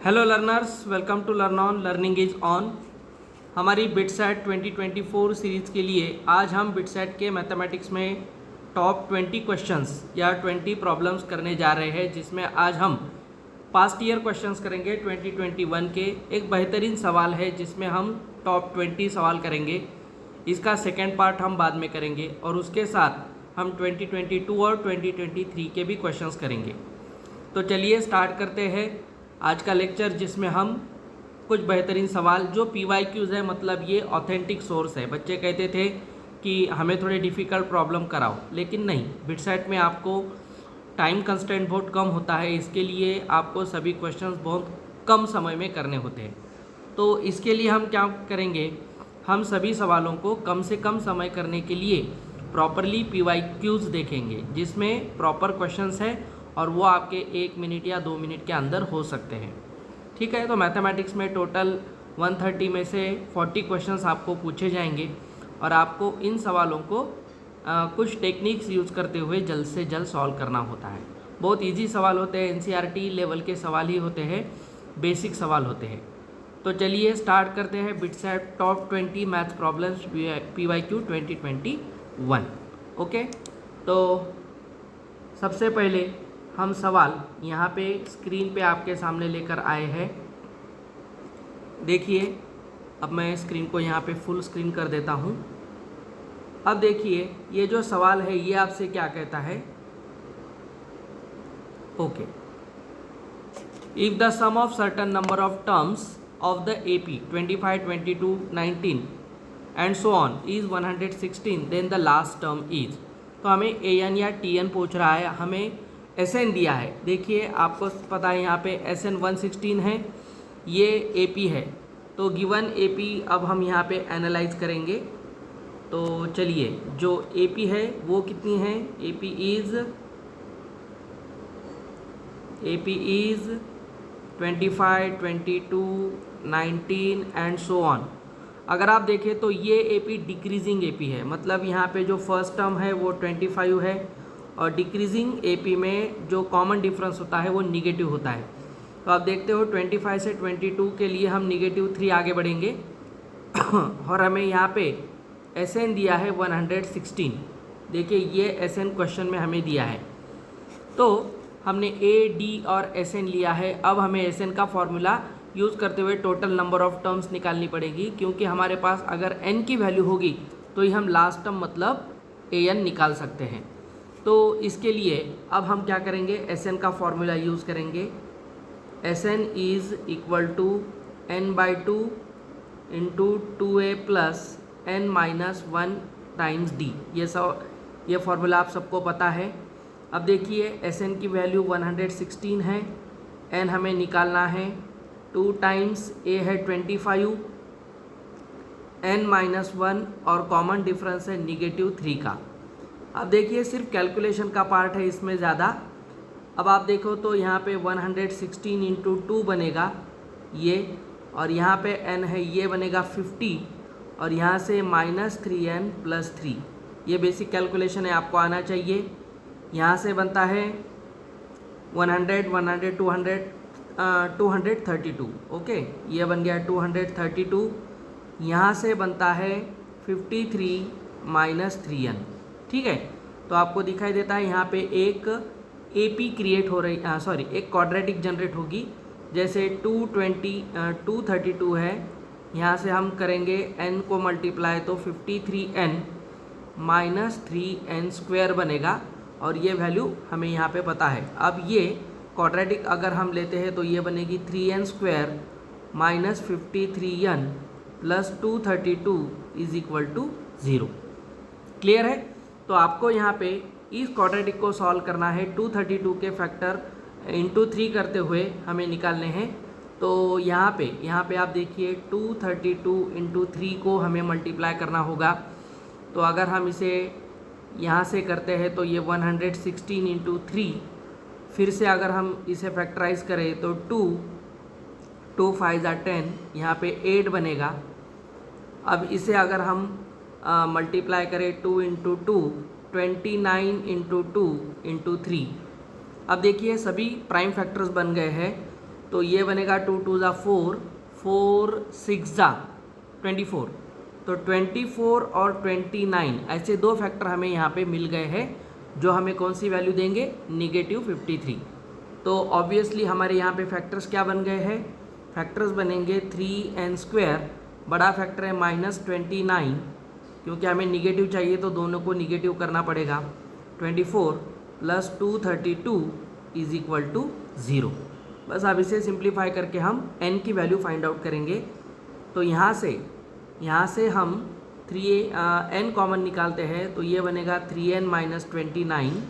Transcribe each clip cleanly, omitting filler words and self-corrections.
Hello learners, welcome to learn on. Learning is on. हमारी BITSAT 2024 series के लिए आज हम बिटसेट के मैथमेटिक्स में टॉप 20 क्वेश्चंस या 20 प्रॉब्लम्स करने जा रहे हैं, जिसमें आज हम पास्ट ईयर क्वेश्चंस करेंगे 2021 के। एक बेहतरीन सवाल है जिसमें हम टॉप 20 सवाल करेंगे। इसका सेकेंड पार्ट हम बाद में करेंगे और उसके साथ हम 2022 और 2023 के भी क्वेश्चंस करेंगे। तो चलिए स्टार्ट करते हैं आज का लेक्चर, जिसमें हम कुछ बेहतरीन सवाल जो PYQs है, मतलब ये ऑथेंटिक सोर्स है। बच्चे कहते थे कि हमें थोड़े डिफ़िकल्ट प्रॉब्लम कराओ, लेकिन नहीं, बिटसेट में आपको टाइम कंस्टेंट बहुत कम होता है, इसके लिए आपको सभी क्वेश्चंस बहुत कम समय में करने होते हैं। तो इसके लिए हम क्या करेंगे, हम सभी सवालों को कम से कम समय करने के लिए प्रॉपरली PYQs देखेंगे, जिसमें प्रॉपर क्वेश्चंस है और वो आपके 1 मिनट या 2 मिनट के अंदर हो सकते हैं। ठीक है, तो मैथमेटिक्स में टोटल 130 में से 40 क्वेश्चंस आपको पूछे जाएंगे और आपको इन सवालों को कुछ टेक्निक्स यूज़ करते हुए जल्द से जल्द सॉल्व करना होता है। बहुत इजी सवाल होते हैं, NCERT लेवल के सवाल ही होते हैं, बेसिक सवाल होते हैं। तो चलिए स्टार्ट करते हैं BITSAT top 20 maths problems PYQ 2021। Okay, तो सबसे पहले हम सवाल यहाँ पे स्क्रीन पे आपके सामने लेकर आए हैं। देखिए, अब मैं स्क्रीन को यहाँ पे फुल स्क्रीन कर देता हूँ। अब देखिए, ये जो सवाल है ये आपसे क्या कहता है। Okay, if the sum of certain number of terms of the AP 25, 22, 19 and so on is 116, then the last term is. तो हमें AN या TN पूछ रहा है, हमें SN दिया है। देखिए, आपको पता है यहाँ पे SN 116 है, ये AP है। तो गिवन AP अब हम यहाँ पे एनालाइज करेंगे। तो चलिए, जो AP है वो कितनी है, AP is 25, 22, 19 and so on. अगर आप देखें तो ये AP डिक्रीजिंग AP है, मतलब यहाँ पे जो फर्स्ट टर्म है वो 25 है और डिक्रीजिंग AP में जो कॉमन डिफरेंस होता है वो निगेटिव होता है। तो आप देखते हो 25 से 22 के लिए हम -3 आगे बढ़ेंगे और हमें यहाँ पे SN दिया है 116। देखिए, ये SN क्वेश्चन में हमें दिया है। तो हमने A, D और SN लिया है। अब हमें SN का फॉर्मूला यूज़ करते हुए टोटल नंबर ऑफ़ टर्म्स निकालनी पड़ेगी, क्योंकि हमारे पास अगर N की वैल्यू होगी तो ही हम लास्ट टर्म मतलब AN निकाल सकते हैं। तो इसके लिए अब हम क्या करेंगे, SN का फॉर्मूला यूज़ करेंगे। SN is equal to N/2 into 2A plus N-1 times D। ये फॉर्मूला आप सबको पता है। अब देखिए, SN की वैल्यू 116 है, N हमें निकालना है 2 टाइम्स A है 25, N-1 और कॉमन डिफरेंस है -3 का। अब देखिए, सिर्फ कैलकुलेशन का पार्ट है इसमें ज़्यादा। अब आप देखो तो यहाँ पे 116 इंटू 2 बनेगा ये, और यहाँ पे N है ये बनेगा 50, और यहाँ से -3N + 3। ये बेसिक कैलकुलेशन है, आपको आना चाहिए। यहाँ से बनता है 100, 100, 200, 232। ओके, ये बन गया 232। यहाँ से बनता है 53 - 3N। ठीक है, तो आपको दिखाई देता है यहाँ पे एक AP क्रिएट हो रही, सॉरी, एक क्वाड्रेटिक जनरेट होगी। जैसे 232 है, यहाँ से हम करेंगे N को मल्टीप्लाई तो 53N - 3N² बनेगा, और ये वैल्यू हमें यहाँ पे पता है। अब ये क्वाड्रेटिक अगर हम लेते हैं तो ये बनेगी 3N² - 53N + 232 = 0। क्लियर है? तो आपको यहाँ पे इस क्वाड्रेटिक को सॉल्व करना है। 232 के फैक्टर इंटू 3 करते हुए हमें निकालने हैं। तो यहाँ पे आप देखिए 232 इंटू 3 को हमें मल्टीप्लाई करना होगा। तो अगर हम इसे यहाँ से करते हैं तो ये 116 इंटू 3, फिर से अगर हम इसे फैक्टराइज करें तो 2 5 = 10, यहाँ पे 8 बनेगा। अब इसे अगर हम मल्टीप्लाई करें 2 इंटू 2, 29 इंटू 2 इंटू 3। अब देखिए, सभी प्राइम फैक्टर्स बन गए हैं। तो ये बनेगा 2 2 ज़ा 4, 4 6 ज़ा 24, तो 24 और 29 ऐसे दो फैक्टर हमें यहाँ पे मिल गए हैं जो हमें कौन सी वैल्यू देंगे, -53। तो ऑब्वियसली हमारे यहाँ पे फैक्टर्स क्या बन गए हैं, फैक्टर्स बनेंगे 3n², बड़ा फैक्टर है -29, क्योंकि हमें निगेटिव चाहिए तो दोनों को निगेटिव करना पड़ेगा, 24 + 232 = 0। बस अब इसे सिंप्लीफाई करके हम n की वैल्यू फाइंड आउट करेंगे। तो यहाँ से हम n कॉमन निकालते हैं तो ये बनेगा 3n - 29।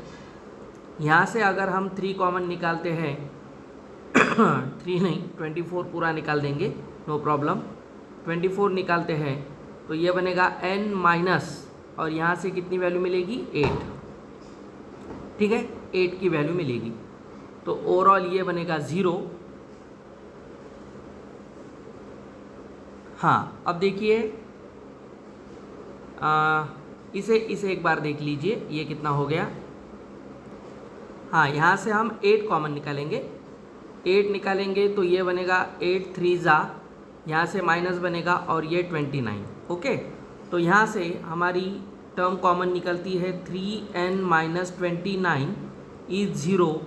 यहाँ से अगर हम 3 कॉमन निकालते हैं 3 नहीं 24 पूरा निकाल देंगे, नो प्रॉब्लम। 24 निकालते हैं तो ये बनेगा n माइनस, और यहाँ से कितनी वैल्यू मिलेगी, 8। ठीक है, 8 की वैल्यू मिलेगी। तो ओवरऑल ये बनेगा 0। हाँ, अब देखिए इसे एक बार देख लीजिए, ये कितना हो गया। हाँ, यहाँ से हम 8 कॉमन निकालेंगे, 8 निकालेंगे तो ये बनेगा 8 3 ज़ा, यहाँ से माइनस बनेगा और ये 29। ओके, तो यहाँ से हमारी टर्म कॉमन निकलती है 3n - 29 = 0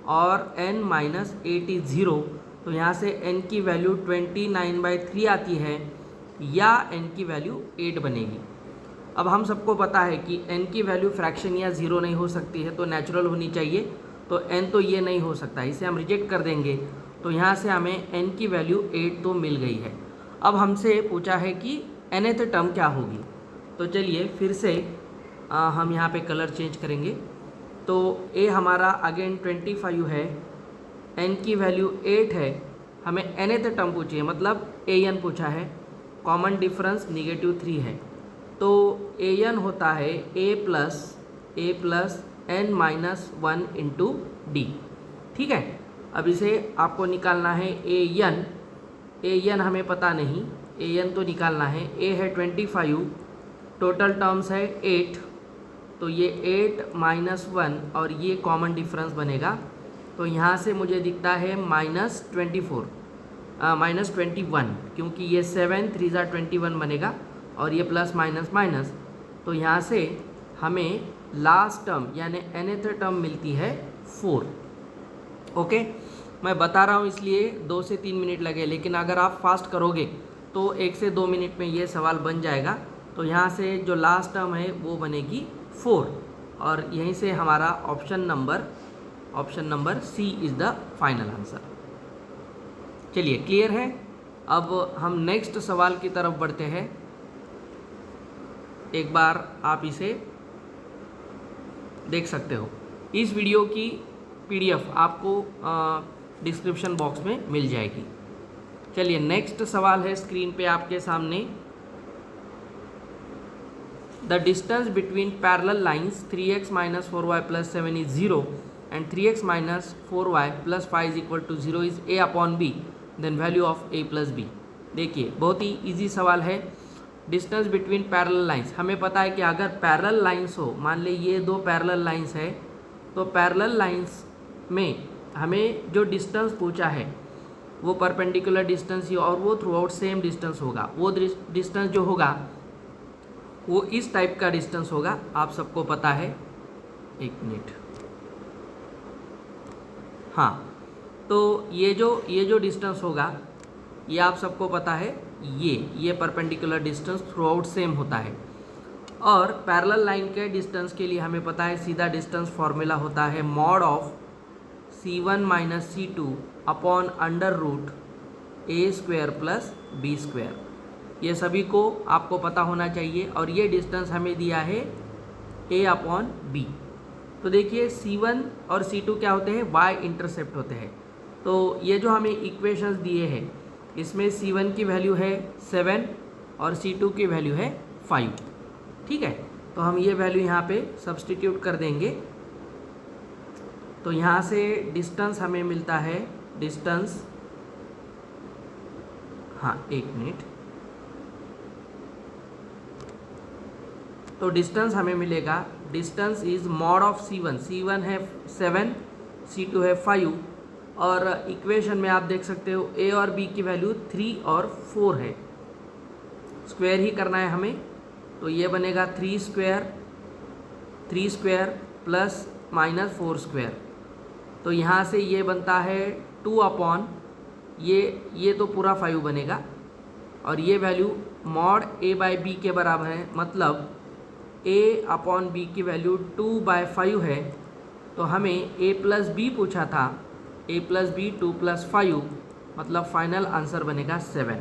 और n - 8 = 0। तो यहाँ से n की वैल्यू 29/3 आती है, या n की वैल्यू 8 बनेगी। अब हम सबको पता है कि n की वैल्यू फ्रैक्शन या 0 नहीं हो सकती है, तो नेचुरल होनी चाहिए। तो n तो ये नहीं हो सकता, इसे हम रिजेक्ट कर देंगे। तो यहाँ से हमें n की वैल्यू 8 तो मिल गई है। अब हमसे पूछा है कि nth टर्म क्या होगी। तो चलिए फिर से हम यहाँ पे कलर चेंज करेंगे। तो a हमारा अगेन 25 है, n की वैल्यू 8 है, हमें nth टर्म पूछिए, मतलब an पूछा है। कॉमन डिफरेंस -3 है, तो an होता है a + n - 1 × d। ठीक है, अब इसे आपको निकालना है an हमें पता नहीं, an तो निकालना है। a है 25, टोटल टर्म्स है 8, तो ये 8 - 1 और ये कॉमन डिफरेंस बनेगा। तो यहाँ से मुझे दिखता है -21, क्योंकि ये 7 3 ज़ा 21 बनेगा और ये प्लस माइनस माइनस। तो यहाँ से हमें लास्ट टर्म यानी nth टर्म मिलती है 4। ओके, मैं बता रहा हूँ इसलिए 2 से 3 मिनट लगे, लेकिन अगर आप फास्ट करोगे तो 1 से 2 मिनट में ये सवाल बन जाएगा। तो यहाँ से जो लास्ट टर्म है वो बनेगी 4, और यहीं से हमारा option number C is the final answer. चलिए, क्लियर है। अब हम नेक्स्ट सवाल की तरफ बढ़ते हैं। एक बार आप इसे देख सकते हो। इस वीडियो की PDF आपको डिस्क्रिप्शन बॉक्स में मिल जाएगी। चलिए, नेक्स्ट सवाल है स्क्रीन पे आपके सामने। The distance between parallel lines 3x - 4y + 7 is 0 and 3x - 4y + 5 = 0 is a/b, then value of a + b। देखिए, बहुत ही इजी सवाल है। डिस्टेंस बिटवीन पैरेलल लाइंस, हमें पता है कि अगर पैरेलल लाइंस हो, मान ली ये 2 पैरेलल लाइंस है, तो पैरेलल लाइंस में हमें जो डिस्टेंस पूछा है वो परपेंडिकुलर डिस्टेंस ही, और वो थ्रू आउट सेम डिस्टेंस होगा। वो डिस्टेंस जो होगा वो इस टाइप का डिस्टेंस होगा, आप सबको पता है। 1 मिनट। हाँ, तो ये जो डिस्टेंस होगा ये आप सबको पता है, ये perpendicular distance through out same होता है। और पैरेलल लाइन के डिस्टेंस के लिए हमें पता है सीधा डिस्टेंस फॉर्मूला होता है mod of c1 - c2 upon √a² + b²। ये सभी को आपको पता होना चाहिए, और ये डिस्टेंस हमें दिया है a/b। तो देखिए, c1 और c2 क्या होते हैं, y इंटरसेप्ट होते हैं। तो ये जो हमें इक्वेशंस दिए हैं, इसमें c1 की वैल्यू है 7 और c2 की वैल्यू है 5। ठीक है, तो हम ये वैल्यू यहाँ पे सब्स्टिट्यूट कर देंगे। तो यहाँ से डिस्टेंस हमें मिलता है, डिस्टेंस, हाँ 1 मिनट। तो डिस्टेंस हमें मिलेगा, distance is mod of c1 है 7, c2 है 5, और इक्वेशन में आप देख सकते हो a और b की वैल्यू 3 और 4 है। स्क्वायर ही करना है हमें, तो ये बनेगा 3 स्क्वायर प्लस माइनस 4 स्क्वायर। तो यहाँ से ये बनता है 2 अपॉन ये तो पूरा 5 बनेगा, और ये value mod a by b के बराबर है, मतलब a अपॉन बी की वैल्यू 2/5 है। तो हमें a प्लस बी पूछा था, a प्लस बी 2 प्लस 5, मतलब फाइनल आंसर बनेगा 7।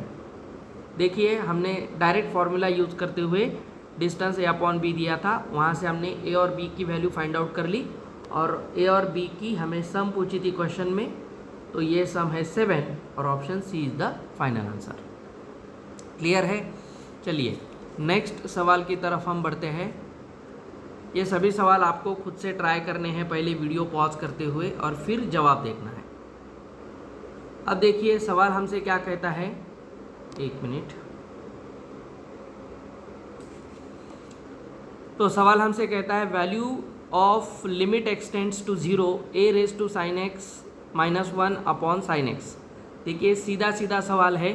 देखिए हमने डायरेक्ट फार्मूला यूज़ करते हुए डिस्टेंस a अपॉन बी दिया था, वहाँ से हमने a और b की वैल्यू फाइंड आउट कर ली, और a और b की हमें सम पूछी थी क्वेश्चन में, तो ये सम है 7 और option C is the final answer. Clear है? चलिए नेक्स्ट सवाल की तरफ हम बढ़ते हैं। ये सभी सवाल आपको खुद से ट्राई करने हैं, पहले वीडियो पॉज करते हुए और फिर जवाब देखना है। अब देखिए सवाल हमसे क्या कहता है, एक मिनट। तो सवाल हमसे कहता है value of limit extends to 0 a raise to sine x minus 1 upon sine x. देखिए सीधा सीधा सवाल है,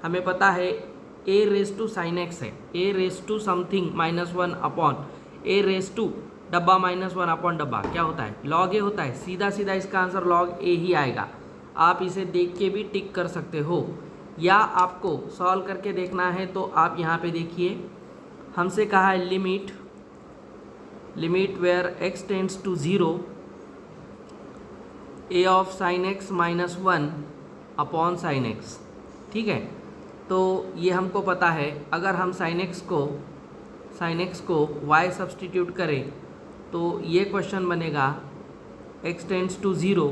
हमें पता है a raise to sine x है, a raise to something minus 1 upon a raise to डब्बा माइनस 1 अपॉन डब्बा क्या होता है, लॉग a होता है। सीधा सीधा इसका आंसर लॉग a ही आएगा। आप इसे देख के भी टिक कर सकते हो, या आपको सॉल्व करके देखना है तो आप यहाँ पे देखिए, हमसे कहा है limit where x tends to 0 a of sine x minus 1 upon sine x. ठीक है, तो ये हमको पता है, अगर हम साइन एक्स को y सब्सटीट्यूट करें तो ये क्वेश्चन बनेगा x tends to 0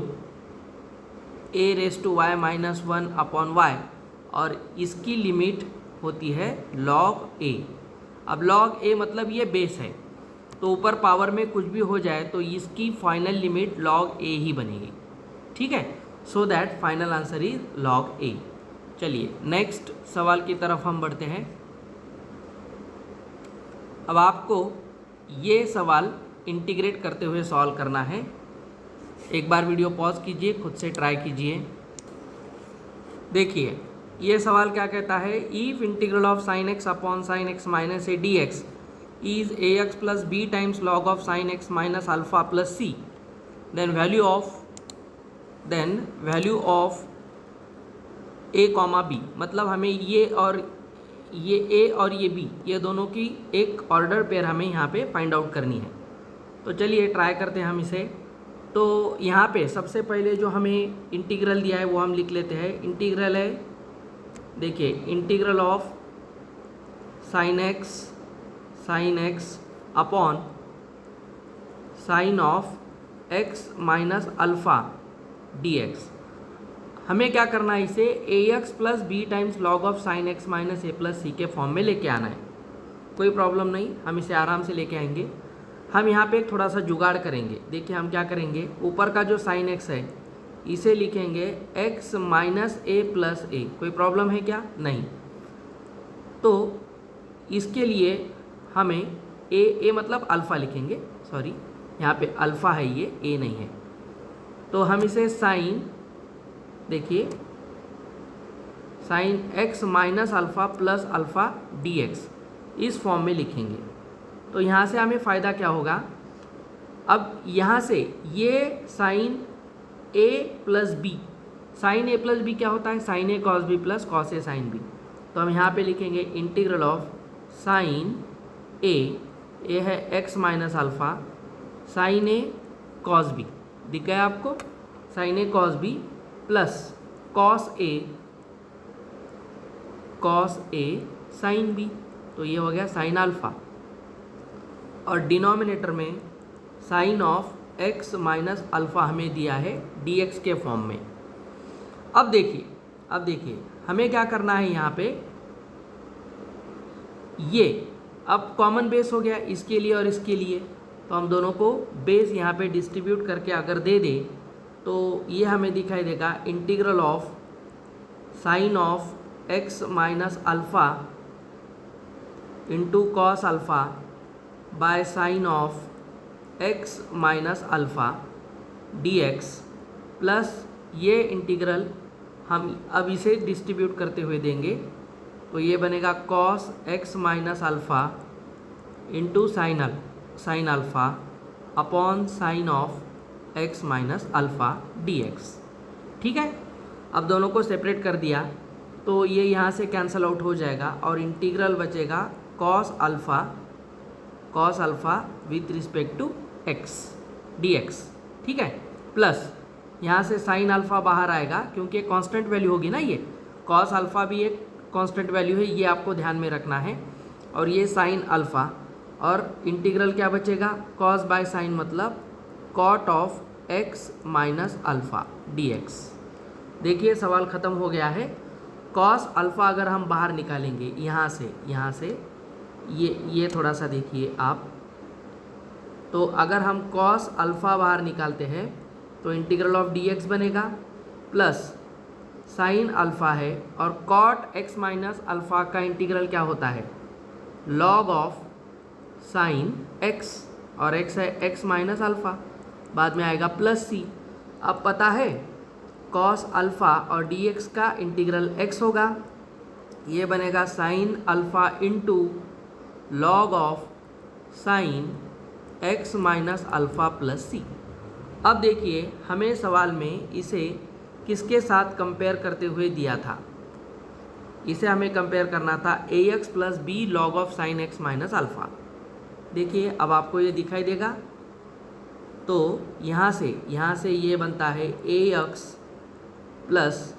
a raise to y minus 1 upon y, और इसकी लिमिट होती है log a। अब log a मतलब ये बेस है, तो ऊपर पावर में कुछ भी हो जाए तो इसकी फाइनल लिमिट log a ही बनेगी। ठीक है, so that final answer is log a। चलिए नेक्स्ट सवाल की तरफ हम बढ़ते हैं। अब आपको ये सवाल इंटीग्रेट करते हुए सॉल्व करना है। एक बार वीडियो पॉज कीजिए, खुद से ट्राई कीजिए। देखिए ये सवाल क्या कहता है, if integral of sine x upon sine x minus a d x is a x plus b times log of sine x minus alpha plus c, then value of a comma b. मतलब हमें ये ए और ये B, ये दोनों की एक order pair हमें यहाँ पे फाइंड आउट करनी है। तो चलिए ट्राई करते हैं हम इसे। तो यहाँ पे सबसे पहले जो हमें इंटीग्रल दिया है वो हम लिख लेते हैं। इंटीग्रल है, देखिए integral of sine x upon sine of x minus alpha d x. हमें क्या करना है, इसे a x plus b times log of sine x minus a plus c के फॉर्म में लेके आना है। कोई प्रॉब्लम नहीं, हम इसे आराम से लेके आएंगे। हम यहाँ पे थोड़ा सा जुगाड़ करेंगे। देखिए हम क्या करेंगे, ऊपर का जो साइन एक्स है इसे लिखेंगे एक्स माइनस ए प्लस ए। कोई प्रॉब्लम है क्या? नहीं। तो इसके लिए हमें ए मतलब अल्फ़ा लिखेंगे, सॉरी यहाँ पे अल्फ़ा है, ये ए नहीं है। तो हम इसे साइन, देखिए sign x minus alpha plus alpha d x इस फॉर्म में लिखेंगे। तो यहाँ से हमें फ़ायदा क्या होगा, अब यहाँ से ये साइन ए प्लस बी, साइन ए प्लस बी क्या होता है, sign a cos b plus cos a sine b. तो हम यहाँ पे लिखेंगे इंटीग्रल ऑफ साइन ए है x minus alpha sine a cos b, दिख गया आपको, sine a cos b plus cos a sine b. तो ये हो गया साइन अल्फ़ा, और डिनोमिनेटर में sine of x minus alpha हमें दिया है डी एक्स के फॉर्म में। अब देखिए हमें क्या करना है, यहाँ पे ये अब कॉमन बेस हो गया इसके लिए और इसके लिए, तो हम दोनों को बेस यहाँ पे डिस्ट्रीब्यूट करके अगर दे दे तो ये हमें दिखाई देगा integral of sign of x minus alpha into cos alpha by sine of x minus alpha d x plus ये इंटीग्रल हम अब इसे डिस्ट्रीब्यूट करते हुए देंगे, तो ये बनेगा cos x minus alpha into sine alpha upon sine of x minus alpha dx। ठीक है, अब दोनों को सेपरेट कर दिया तो ये यहाँ से कैंसल आउट हो जाएगा और इंटीग्रल बचेगा cos alpha with respect to x dx। ठीक है, प्लस यहाँ से साइन अल्फ़ा बाहर आएगा क्योंकि एक कांस्टेंट वैल्यू होगी ना, ये cos अल्फ़ा भी एक कांस्टेंट वैल्यू है, ये आपको ध्यान में रखना है। और ये साइन अल्फ़ा और इंटीग्रल क्या बचेगा, cos बाय साइन मतलब cot of x minus alpha dx। देखिए सवाल ख़त्म हो गया है। cos अल्फ़ा अगर हम बाहर निकालेंगे यहाँ से ये थोड़ा सा देखिए आप, तो अगर हम cos अल्फ़ा बाहर निकालते हैं तो इंटीग्रल ऑफ dx बनेगा प्लस साइन अल्फ़ा है और cot x माइनस अल्फ़ा का इंटीग्रल क्या होता है, log ऑफ साइन x, और x है x माइनस अल्फ़ा, बाद में आएगा प्लस c। अब पता है cos अल्फ़ा और dx का इंटीग्रल x होगा, ये बनेगा sine alpha into log of sine x minus alpha plus c। अब देखिए हमें सवाल में इसे किसके साथ कंपेयर करते हुए दिया था, इसे हमें कंपेयर करना था ax plus b log of sine x minus alpha. देखिए अब आपको ये दिखाई देगा, तो यहाँ से ये बनता है ax plus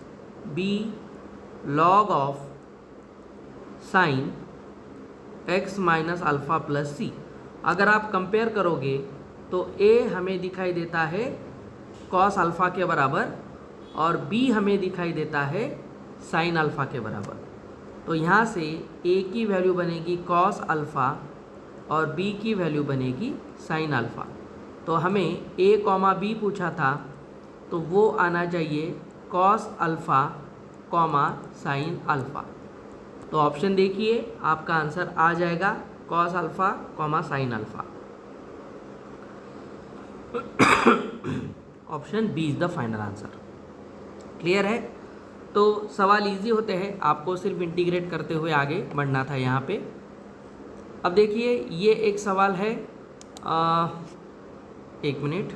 b log of sine x minus alpha plus c। अगर आप कंपेयर करोगे तो a हमें दिखाई देता है cos अल्फ़ा के बराबर और b हमें दिखाई देता है साइन अल्फ़ा के बराबर। तो यहाँ से a की वैल्यू बनेगी cos अल्फ़ा और b की वैल्यू बनेगी साइन अल्फ़ा। तो हमें a, b पूछा था, तो वो आना चाहिए cos अल्फ़ा साइन अल्फ़ा। तो ऑप्शन देखिए आपका आंसर आ जाएगा cos alpha sine alpha. Option b is the final answer. Clear है? तो सवाल इजी होते हैं, आपको सिर्फ इंटीग्रेट करते हुए आगे बढ़ना था यहाँ पे। अब देखिए ये एक सवाल है, एक मिनट।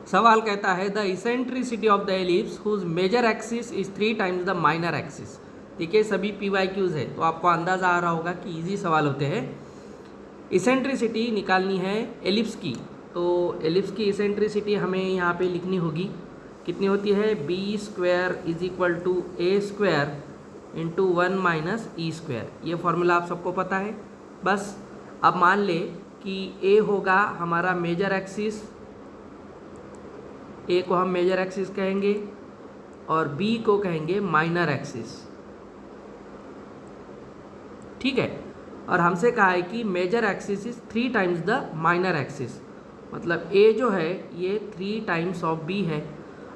सवाल कहता है the eccentricity of the ellipse whose major axis is 3 times the minor axis. देखिए सभी PYQs है तो आपको अंदाज़ा आ रहा होगा कि इजी सवाल होते हैं। इसेंट्रिसिटी निकालनी है एलिप्स की, तो एलिप्स की इसेंट्रिसिटी हमें यहाँ पे लिखनी होगी। कितनी होती है, b square is equal to a square into 1 minus e square. ये फॉर्मूला आप सबको पता है। बस अब मान ले कि ए होगा हमारा मेजर एक्सिस, ए को हम मेजर एक्सिस कहेंगे और बी को कहेंगे माइनर एक्सिस। ठीक है, और हमसे कहा है कि major axis is 3 times the minor axis, मतलब ए जो है ये 3 टाइम्स ऑफ बी है।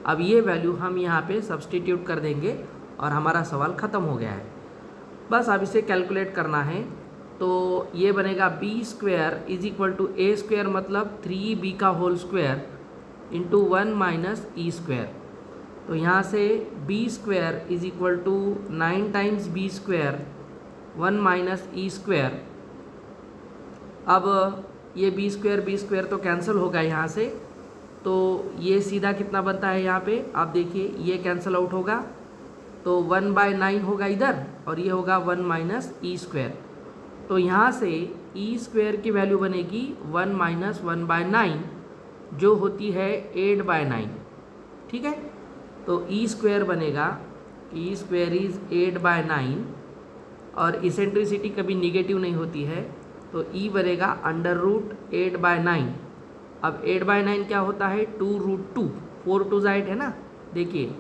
अब ये वैल्यू हम यहाँ पे सब्सटीट्यूट कर देंगे और हमारा सवाल ख़त्म हो गया है। बस अब इसे कैलकुलेट करना है, तो ये बनेगा b square is equal to a square मतलब 3b का whole square into 1 minus e square. तो यहाँ से b square is equal to 9 times b square 1 minus e square. अब ये बी स्क्वायर तो कैंसिल होगा यहाँ से, तो ये सीधा कितना बनता है यहाँ पे आप देखिए, ये कैंसिल आउट होगा तो 1/9 होगा इधर और ये होगा 1 माइनस ई स्क्वायर। तो यहाँ से ई स्क्वायर की वैल्यू बनेगी 1 माइनस 1/9 जो होती है 8/9। ठीक है, तो ई स्क्वायर बनेगा, ई स्क्वायर इज 8/9 और इसेंट्रिसिटी कभी निगेटिव नहीं होती है, तो ई बनेगा √8/9। अब 8/9 क्या होता है, 2√2, 4 2 8 है ना, देखिए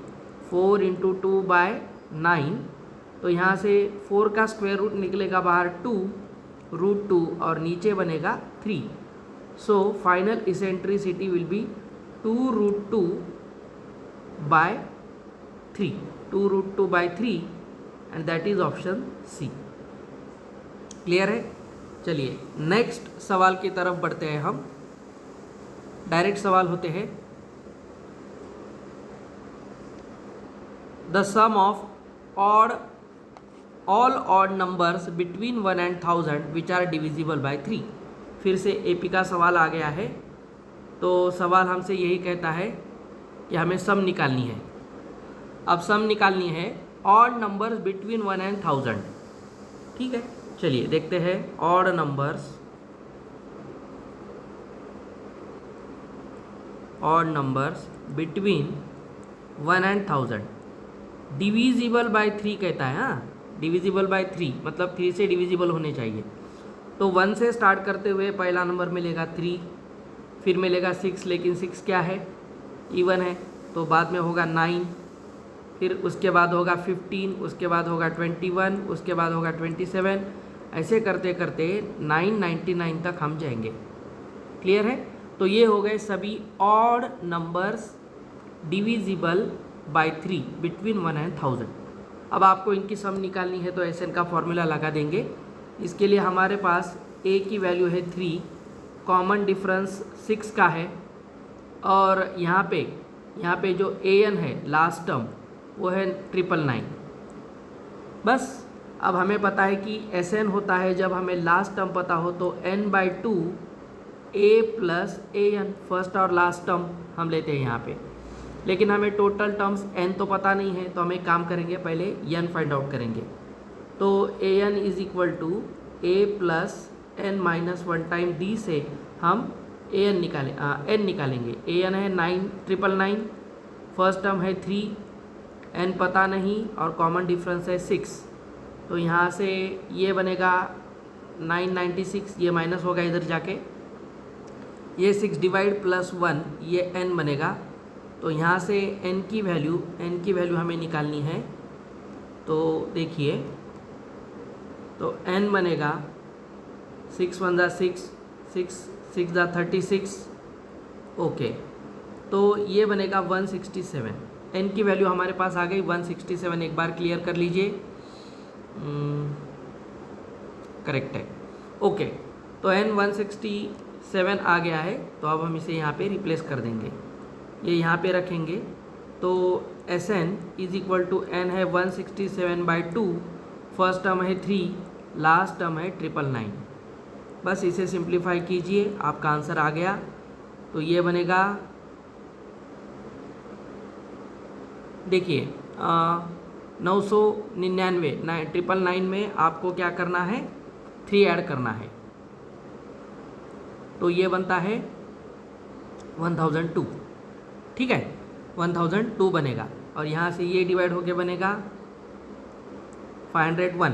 4 × 2/9, तो यहाँ से 4 का स्क्वायर रूट निकलेगा बाहर 2√2 और नीचे बनेगा 3। So final eccentricity will be 2√2/3, 2√2/3 and that is option C. Clear है? चलिए नेक्स्ट सवाल की तरफ बढ़ते हैं हम। डायरेक्ट सवाल होते हैं। The sum of odd all odd numbers between 1 and 1000 which are divisible by 3। फिर से एपी का सवाल आ गया है। तो सवाल हमसे यही कहता है कि हमें सम निकालनी है। अब सम निकालनी है ऑड नंबर्स बिटवीन 1 and 1000। ठीक है, चलिए देखते हैं odd numbers between 1 and 1000 divisible by 3 कहता है। हाँ, डिविजिबल बाय 3 मतलब 3 से डिविजिबल होने चाहिए। तो 1 से स्टार्ट करते हुए पहला नंबर मिलेगा 3, फिर मिलेगा 6, लेकिन 6 क्या है, इवन है, तो बाद में होगा 9, फिर उसके बाद होगा 15, उसके बाद होगा 21, उसके बाद होगा 27, ऐसे करते करते 999 तक हम जाएंगे। क्लियर है? तो ये हो गए सभी odd numbers divisible by 3 between 1 and 1000। अब आपको इनकी सम निकालनी है तो एसएन का फॉर्मूला लगा देंगे। इसके लिए हमारे पास ए की वैल्यू है 3, कॉमन डिफरेंस 6 का है, और यहाँ पे जो ए एन है लास्ट टर्म वो है 999। बस अब हमें पता है कि एस एन होता है जब हमें लास्ट टर्म पता हो तो n/2 a plus a n, first और लास्ट टर्म हम लेते हैं यहाँ पे, लेकिन हमें टोटल टर्म्स n तो पता नहीं है, तो हम एक काम करेंगे, पहले n फाइंड आउट करेंगे। तो a n is equal to a plus n minus 1 time d से हम n निकालेंगे। ए एन है 999, फर्स्ट टर्म है 3, n पता नहीं और कॉमन डिफरेंस है 6, तो यहाँ से ये बनेगा 996, ये माइनस होगा इधर जाके, ये 6 डिवाइड प्लस 1, ये n बनेगा। तो यहाँ से n की वैल्यू हमें निकालनी है। तो देखिए, तो n बनेगा 6 1 6, 6 6 36, ओके, तो ये बनेगा 167। n की वैल्यू हमारे पास आ गई 167। एक बार क्लियर कर लीजिए, करेक्ट है, ओके। तो n 167 आ गया है, तो अब हम इसे यहाँ पे रिप्लेस कर देंगे, ये यहाँ पे रखेंगे। तो S N is equal to n है 167/2, फर्स्ट टर्म है 3, लास्ट टर्म है 999। बस इसे सिंप्लीफाई कीजिए, आपका आंसर आ गया। तो ये बनेगा, देखिए 999, 999 में आपको क्या करना है, 3 ऐड करना है, तो ये बनता है 1002। ठीक है, 1002 बनेगा, और यहाँ से ये डिवाइड होके बनेगा 501।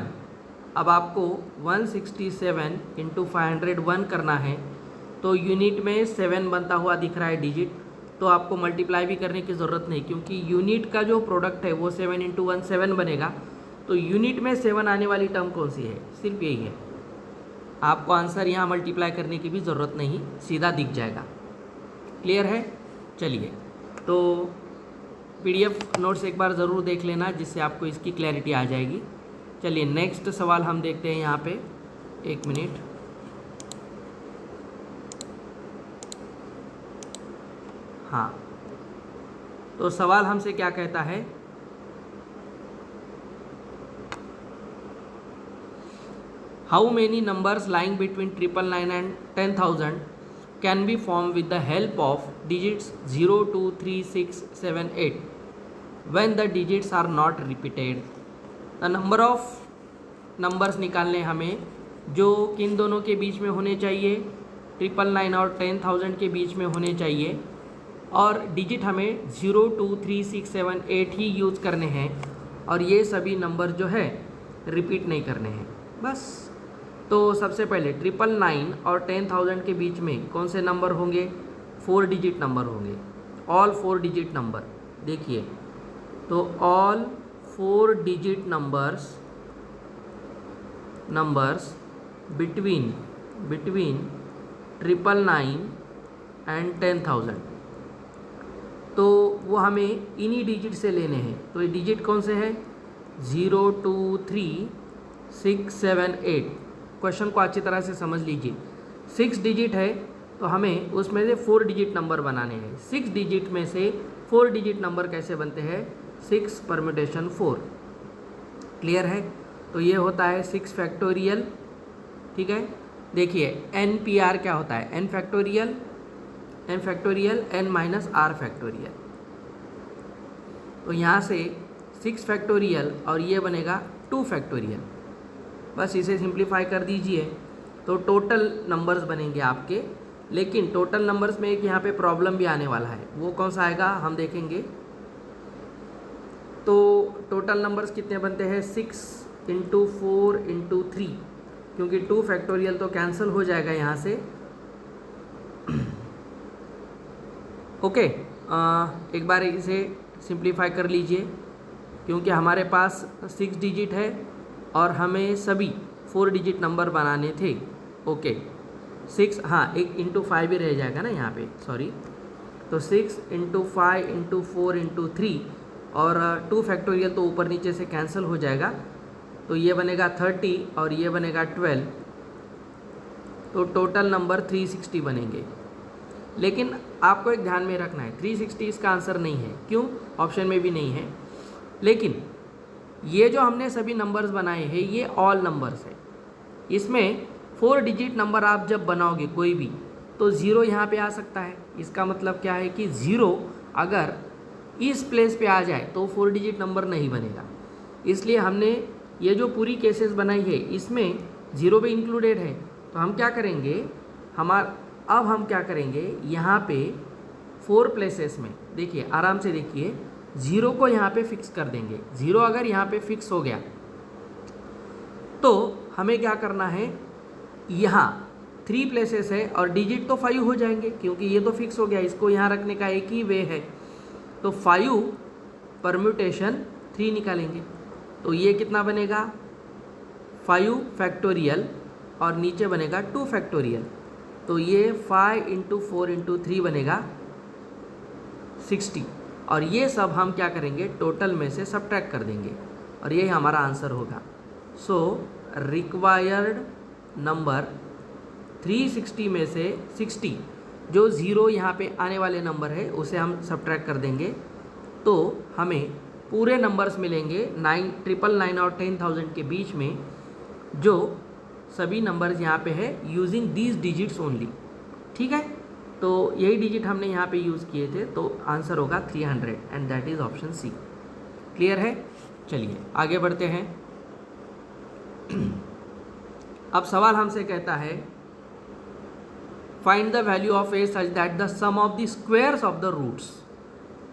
अब आपको 167 इंटू 501 करना है, तो यूनिट में 7 बनता हुआ दिख रहा है डिजिट, तो आपको मल्टीप्लाई भी करने की ज़रूरत नहीं, क्योंकि यूनिट का जो प्रोडक्ट है वो 7 इंटू 1 7 बनेगा। तो यूनिट में 7 आने वाली टर्म कौन सी है, सिर्फ यही है। आपको आंसर यहाँ मल्टीप्लाई करने की भी ज़रूरत नहीं, सीधा दिख जाएगा। क्लियर है? चलिए, तो पीडीएफ नोट्स एक बार ज़रूर देख लेना, जिससे आपको इसकी क्लैरिटी आ जाएगी। चलिए नेक्स्ट सवाल हम देखते हैं यहाँ पे, 1 मिनट। हाँ, तो सवाल हमसे क्या कहता है, how many numbers lying between 999 and 10,000 can be form with the help of digits 0 2 3 6 7 8 when the digits are not repeated. The number of numbers निकालने हमें, जो किन दोनों के बीच में होने चाहिए, 999 और 10,000 के बीच में होने चाहिए, और डिजिट हमें 0 2 3 6 7 8 ही यूज़ करने हैं, और ये सभी नंबर जो है रिपीट नहीं करने हैं। बस, तो सबसे पहले 999 और 10,000 के बीच में कौन से नंबर होंगे, 4 डिजिट नंबर होंगे, ऑल 4 डिजिट नंबर। देखिए, तो all 4 digit numbers between 999 and 10,000, तो वो हमें इन्हीं डिजिट से लेने हैं। तो ये डिजिट कौन से हैं, 0 2 3 6 7 8। क्वेश्चन को अच्छी तरह से समझ लीजिए। 6 डिजिट है, तो हमें उसमें से 4 डिजिट नंबर बनाने हैं। 6 डिजिट में से 4 डिजिट नंबर कैसे बनते हैं, 6 परम्यूटेशन 4। क्लियर है? तो ये होता है 6 फैक्टोरियल। ठीक है, देखिए एन पी आर क्या होता है, n factorial n minus r factorial. तो यहाँ से 6 फैक्टोरियल और ये बनेगा 2 फैक्टोरियल। बस इसे सिंप्लीफाई कर दीजिए तो टोटल नंबर्स बनेंगे आपके। लेकिन टोटल नंबर्स में एक यहाँ पे प्रॉब्लम भी आने वाला है, वो कौन सा आएगा हम देखेंगे। तो टोटल नंबर्स कितने बनते हैं, 6 इंटू 4 इंटू 3, क्योंकि 2 फैक्टोरियल तो कैंसिल हो जाएगा यहाँ से। ओके, एक बार इसे सिंप्लीफाई कर लीजिए, क्योंकि हमारे पास 6 डिजिट है और हमें सभी 4 डिजिट नंबर बनाने थे। ओके 6, हाँ एक इंटू 5 भी रह जाएगा ना यहाँ पे, सॉरी। तो 6 इंटू 5 इंटू 4 इंटू 3 और 2 फैक्टोरियल तो ऊपर नीचे से कैंसिल हो जाएगा, तो ये बनेगा 30 और ये बनेगा 12। तो टोटल नंबर 360 बनेंगे। लेकिन आपको एक ध्यान में रखना है, 360 इसका आंसर नहीं है। क्यों? ऑप्शन में भी नहीं है। लेकिन ये जो हमने सभी नंबर्स बनाए हैं ये ऑल नंबर्स है। इसमें 4 डिजिट नंबर आप जब बनाओगे कोई भी, तो 0 यहाँ पे आ सकता है। इसका मतलब क्या है कि 0 अगर इस प्लेस पे आ जाए तो 4 डिजिट नंबर नहीं बनेगा। इसलिए हमने ये जो पूरी केसेस बनाई है इसमें 0 भी इंक्लूडेड है। तो हम क्या करेंगे, अब हम क्या करेंगे, यहाँ पे 4 प्लेसेस में देखिए, आराम से देखिए, 0 को यहाँ पे फिक्स कर देंगे। 0 अगर यहाँ पे फिक्स हो गया तो हमें क्या करना है, यहाँ 3 प्लेसेस है और डिजिट तो 5 हो जाएंगे, क्योंकि ये तो फिक्स हो गया। इसको यहाँ रखने का एक ही वे है, तो 5 परम्यूटेशन 3 निकालेंगे। तो ये कितना बनेगा, 5 फैक्टोरियल और नीचे बनेगा 2 फैक्टोरियल। तो ये 5 इंटू 4 इंटू 3 बनेगा 60। और ये सब हम क्या करेंगे, टोटल में से सब्ट्रैक्ट कर देंगे और ये हमारा आंसर होगा। सो रिक्वायर्ड नंबर 360 में से 60, जो 0 यहाँ पे आने वाले नंबर है उसे हम सब्ट्रैक्ट कर देंगे, तो हमें पूरे नंबर्स मिलेंगे 9,999 और 10,000 के बीच में, जो सभी नंबर्स यहाँ पे है यूजिंग दीज डिजिट्स ओनली। ठीक है, तो यही डिजिट हमने यहाँ पे यूज़ किए थे, तो आंसर होगा 300 and that is option C. Clear है? चलिए आगे बढ़ते हैं। अब सवाल हमसे कहता है find the value of a such that the sum of the squares of the roots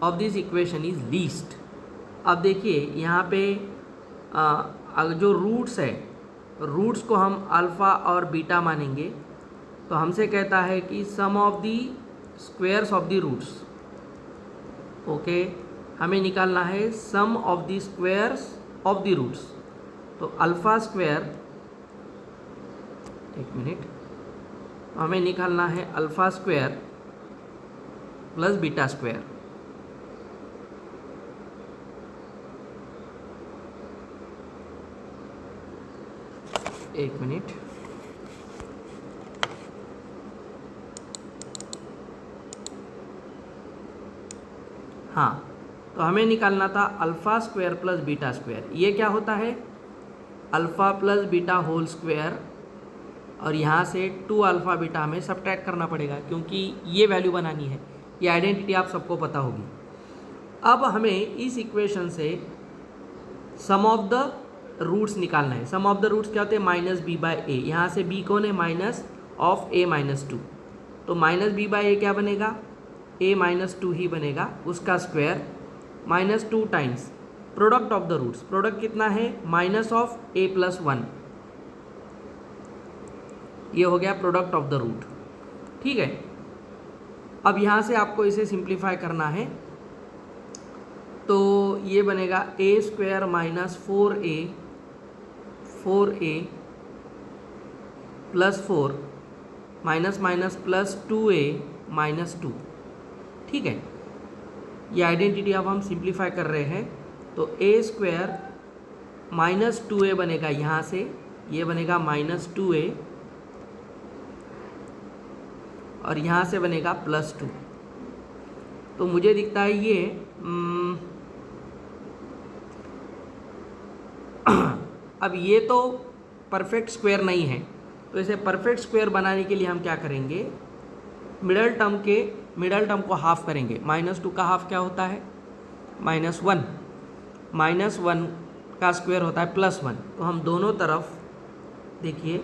of this equation is least. अब देखिए यहाँ पे जो रूट्स है, रूट्स को हम अल्फ़ा और बीटा मानेंगे। तो हमसे कहता है कि sum of the squares of the roots. Okay, हमें निकालना है sum of the squares of the roots. तो अल्फ़ा स्क्वायर, एक मिनट, हमें निकालना है alpha square plus beta square. एक मिनट, हाँ, तो हमें निकालना था alpha square plus beta square. ये क्या होता है, alpha plus beta whole square, और यहाँ से 2 अल्फ़ा बीटा हमें सब्ट्रैक्ट करना पड़ेगा, क्योंकि ये वैल्यू बनानी है। ये आइडेंटिटी आप सबको पता होगी। अब हमें इस इक्वेशन से सम ऑफ द रूट्स निकालना है। सम ऑफ द रूट्स क्या होते हैं, माइनस बी बाय ए। यहाँ से बी कौन है, माइनस ऑफ ए माइनस 2। तो माइनस बी बाय ए क्या बनेगा, ए माइनस 2 ही बनेगा, उसका square minus 2 times product of the roots. Product कितना है, माइनस ऑफ ए प्लस 1। ये हो गया प्रोडक्ट ऑफ द रूट। ठीक है, अब यहाँ से आपको इसे सिंप्लीफाई करना है, तो ये बनेगा a square minus 4a plus 4 minus minus plus 2a minus 2। ठीक है, ये आइडेंटिटी अब हम सिंप्लीफाई कर रहे हैं। तो ए स्क्वायर माइनस 2a बनेगा, यहाँ से ये बनेगा माइनस 2a और यहाँ से बनेगा प्लस 2। तो मुझे दिखता है ये अब ये तो परफेक्ट स्क्वायर नहीं है, तो इसे परफेक्ट स्क्वायर बनाने के लिए हम क्या करेंगे, मिडल टर्म को हाफ करेंगे। -2 का हाफ क्या होता है, -1, -1 का स्क्वायर होता है +1। तो हम दोनों तरफ देखिए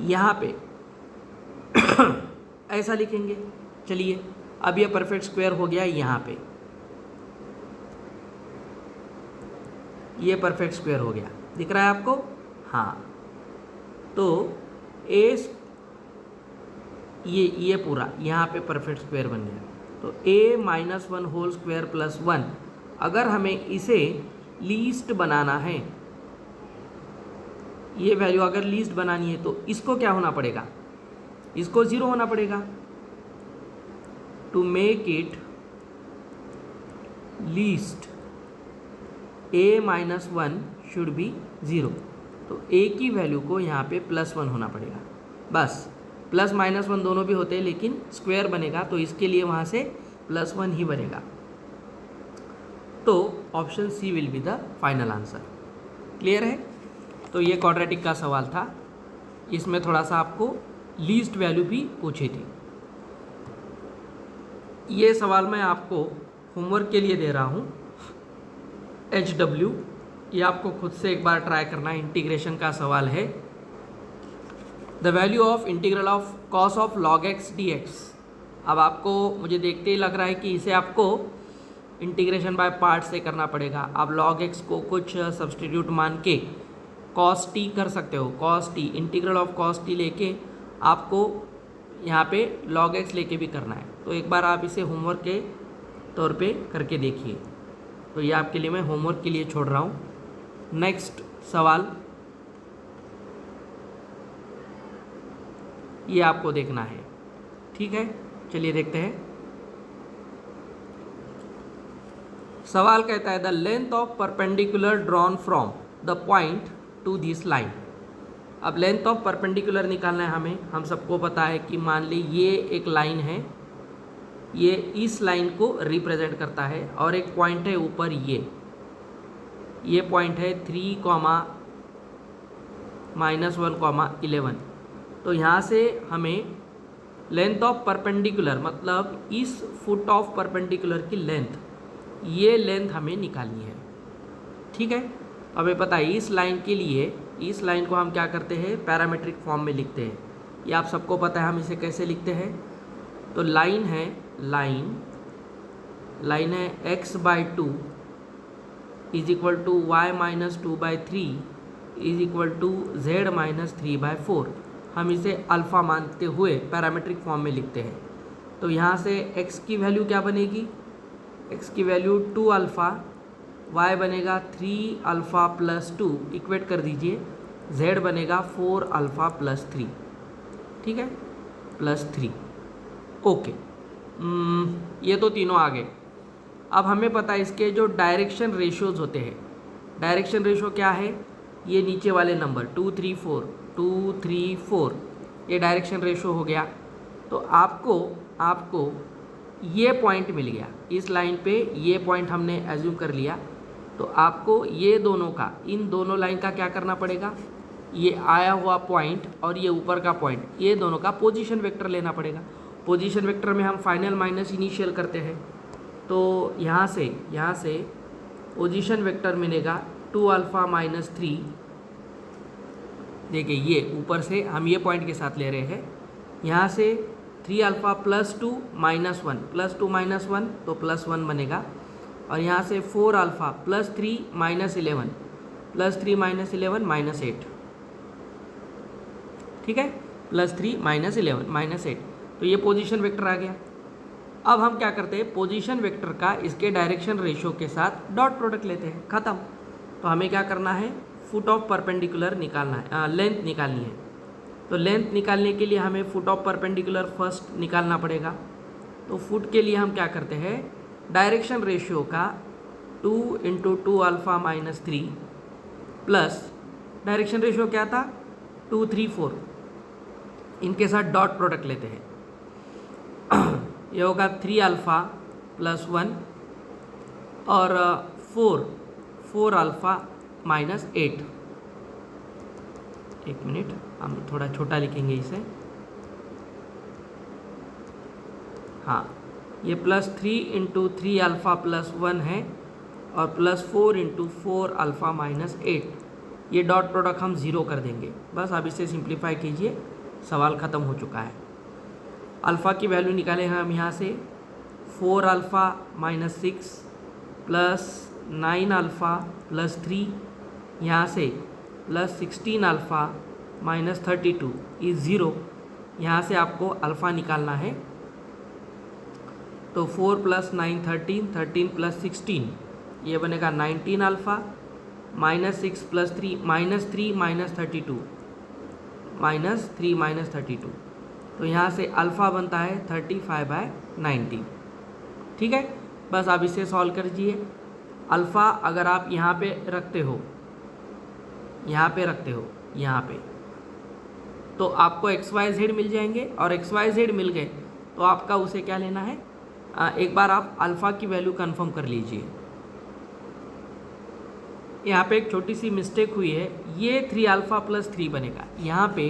यहाँ पे ऐसा लिखेंगे। चलिए अब ये परफेक्ट स्क्वायर हो गया, यहाँ पे ये परफेक्ट स्क्वायर हो गया, दिख रहा है आपको? हाँ, तो ये पूरा यहाँ पे परफेक्ट स्क्वायर बन गया। तो a-1 होल स्क्वायर +1, अगर हमें इसे लीस्ट बनाना है, ये वैल्यू अगर लीस्ट बनानी है तो इसको क्या होना पड़ेगा, इसको 0 होना पड़ेगा। To make it least a-1 should be 0, तो a की वैल्यू को यहाँ पे +1 होना पड़ेगा। बस +-1 दोनों भी होते हैं, लेकिन स्क्वायर बनेगा तो इसके लिए वहाँ से +1 ही बनेगा। तो option C will be the final answer. Clear है? तो ये क्वाड्रेटिक का सवाल था, इसमें थोड़ा सा आपको लीस्ट वैल्यू भी पूछी थी। ये सवाल मैं आपको होमवर्क के लिए दे रहा हूँ, HW, ये आपको खुद से एक बार ट्राई करना है। इंटीग्रेशन का सवाल है। The value of integral of cos of log x dx। अब आपको मुझे देखते ही लग रहा है कि इसे आपको इंटीग्रेशन बाय पार्ट से करना पड़ेगा। आप log x को कुछ सब्सटीट्यूट मान के cos t कर सकते हो। cos t, integral of cos t लेके आपको यहाँ पे log x लेके भी करना है। तो एक बार आप इसे होमवर्क के तौर पे करके देखिए। तो ये आपके लिए मैं होमवर्क के लिए छोड़ रहा हूँ। नेक्स्ट सवाल ये आपको देखना है, ठीक है? चलिए देखते हैं। सवाल कहता है the length of perpendicular drawn from the point two this line. अब लेंथ ऑफ परपेंडिकुलर निकालना है हमें। हम सबको पता है कि मान ली ये एक लाइन है, ये इस लाइन को रिप्रेजेंट करता है, और एक पॉइंट है ऊपर, ये पॉइंट है 3, -1, 11। तो यहाँ से हमें लेंथ ऑफ परपेंडिकुलर मतलब इस फुट ऑफ परपेंडिकुलर की लेंथ, ये लेंथ हमें निकालनी है, ठीक है? हमें पता है इस लाइन के लिए, इस लाइन को हम क्या करते हैं, पैरामीट्रिक फॉर्म में लिखते हैं। ये आप सबको पता है हम इसे कैसे लिखते हैं। तो लाइन है x/2 = y-2/3 = z-3/4। हम इसे अल्फ़ा मानते हुए पैरामीट्रिक फॉर्म में लिखते हैं। तो यहाँ से x की वैल्यू क्या बनेगी, x की वैल्यू 2α, y बनेगा 3α + 2, इक्वेट कर दीजिए, z बनेगा 4α + 3, ठीक है, +3। ओके, ये तो तीनों आ गए। अब हमें पता है इसके जो डायरेक्शन रेशियोज होते हैं। डायरेक्शन रेशियो क्या है, ये नीचे वाले नंबर 2, 3, 4, ये डायरेक्शन रेशियो हो गया। तो आपको ये पॉइंट मिल गया, इस लाइन पे ये पॉइंट हमने एज्यूम कर लिया। तो आपको ये दोनों का, इन दोनों लाइन का क्या करना पड़ेगा, ये आया हुआ पॉइंट और ये ऊपर का पॉइंट, ये दोनों का पोजीशन वेक्टर लेना पड़ेगा। पोजीशन वेक्टर में हम फाइनल माइनस इनिशियल करते हैं। तो यहाँ से पोजीशन वेक्टर मिलेगा 2α - 3। देखिए ये ऊपर से हम ये पॉइंट के साथ ले रहे हैं। यहाँ से 3α + 2 - 1, +2 - 1 तो +1 बनेगा। और यहाँ से 4α + 3 - 11, +3 - 11 - 8, ठीक है, +3 - 11 - 8। तो ये पोजीशन वेक्टर आ गया। अब हम क्या करते हैं, पोजीशन वेक्टर का इसके डायरेक्शन रेशियो के साथ डॉट प्रोडक्ट लेते हैं, ख़त्म। तो हमें क्या करना है, फुट ऑफ परपेंडिकुलर निकालना है, लेंथ निकालनी है। तो लेंथ निकालने के लिए हमें फुट ऑफ परपेंडिकुलर फर्स्ट निकालना पड़ेगा। तो फुट के लिए हम क्या करते हैं, डायरेक्शन रेशियो का 2 × 2α - 3 प्लस डायरेक्शन रेशियो क्या था, 2, 3, 4, इनके साथ डॉट प्रोडक्ट लेते हैं। ये होगा 3α + 1 और 4α - 8, एक मिनट, हम थोड़ा छोटा लिखेंगे इसे। हाँ, ये +3 इंटू 3 अल्फ़ा प्लस 1 है और +4 इंटू 4 अल्फ़ा माइनस 8। ये डॉट प्रोडक्ट हम 0 कर देंगे। बस अब इसे सिंप्लीफाई कीजिए, सवाल ख़त्म हो चुका है। अल्फ़ा की वैल्यू निकालें हम यहाँ से 4 alpha minus 6 plus 9 alpha plus 3, यहाँ से प्लस 16 अल्फ़ा माइनस 32 इज़ 0। यहाँ से आपको अल्फ़ा निकालना है, तो 4 प्लस 9 13, 13 प्लस 16 ये बनेगा 19 alpha minus 6 plus 3 -3 minus 32 -3 minus 32। तो यहाँ से अल्फ़ा बनता है 35/90। ठीक है, बस आप इसे सॉल्व कर दीजिए। अल्फ़ा अगर आप यहाँ पे रखते हो, यहाँ पे, तो आपको XYZ मिल जाएंगे, और XYZ मिल गए तो आपका उसे क्या लेना है, एक बार आप अल्फ़ा की वैल्यू कंफर्म कर लीजिए। यहाँ पे एक छोटी सी मिस्टेक हुई है, ये 3 अल्फ़ा प्लस 3 बनेगा, यहाँ पे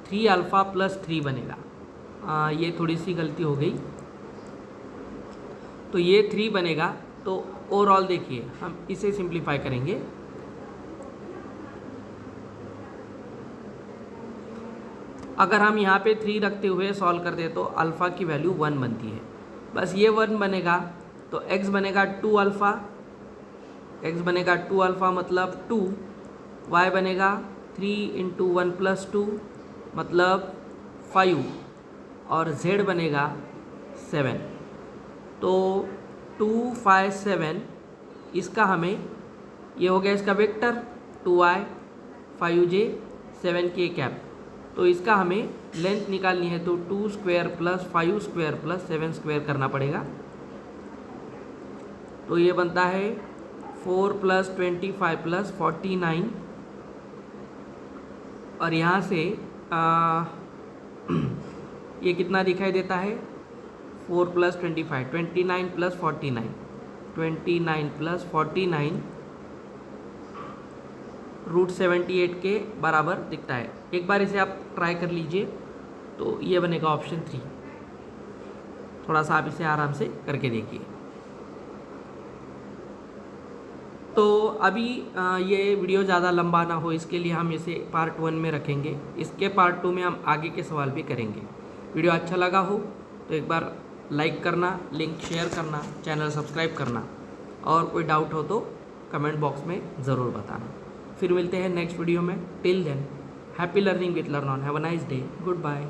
3 अल्फ़ा प्लस 3 बनेगा। ये थोड़ी सी गलती हो गई, तो ये 3 बनेगा। तो ओवरऑल देखिए, हम इसे सिंप्लीफाई करेंगे। अगर हम यहाँ पे 3 रखते हुए सॉल्व कर दे तो अल्फ़ा की वैल्यू 1 बनती है। बस ये 1 बनेगा तो x बनेगा 2 अल्फ़ा, मतलब 2, y बनेगा 3 इंटू 1 प्लस 2 मतलब 5, और z बनेगा 7। तो 2 5 7 इसका हमें, ये हो गया इसका vector 2y 5j 7k cap. तो इसका हमें लेंथ निकालनी है, तो 2 square plus 5 square plus 7 square करना पड़ेगा। तो ये बनता है 4 प्लस 25 प्लस 49, और यहाँ से ये कितना दिखाई देता है, 4 प्लस 25 29 प्लस 49, 29 प्लस 49 √78 के बराबर दिखता है। एक बार इसे आप ट्राई कर लीजिए, तो ये बनेगा ऑप्शन 3। थोड़ा सा आप इसे आराम से करके देखिए। तो अभी ये वीडियो ज़्यादा लंबा ना हो, इसके लिए हम इसे पार्ट 1 में रखेंगे। इसके पार्ट 2 में हम आगे के सवाल भी करेंगे। वीडियो अच्छा लगा हो तो एक बार लाइक करना, लिंक शेयर करना, चैनल सब्सक्राइब करना, और कोई डाउट हो तो कमेंट बॉक्स में ज़रूर बताना। फिर मिलते हैं नेक्स्ट वीडियो में। Till then, happy learning with learn on. Have a nice day. Good bye.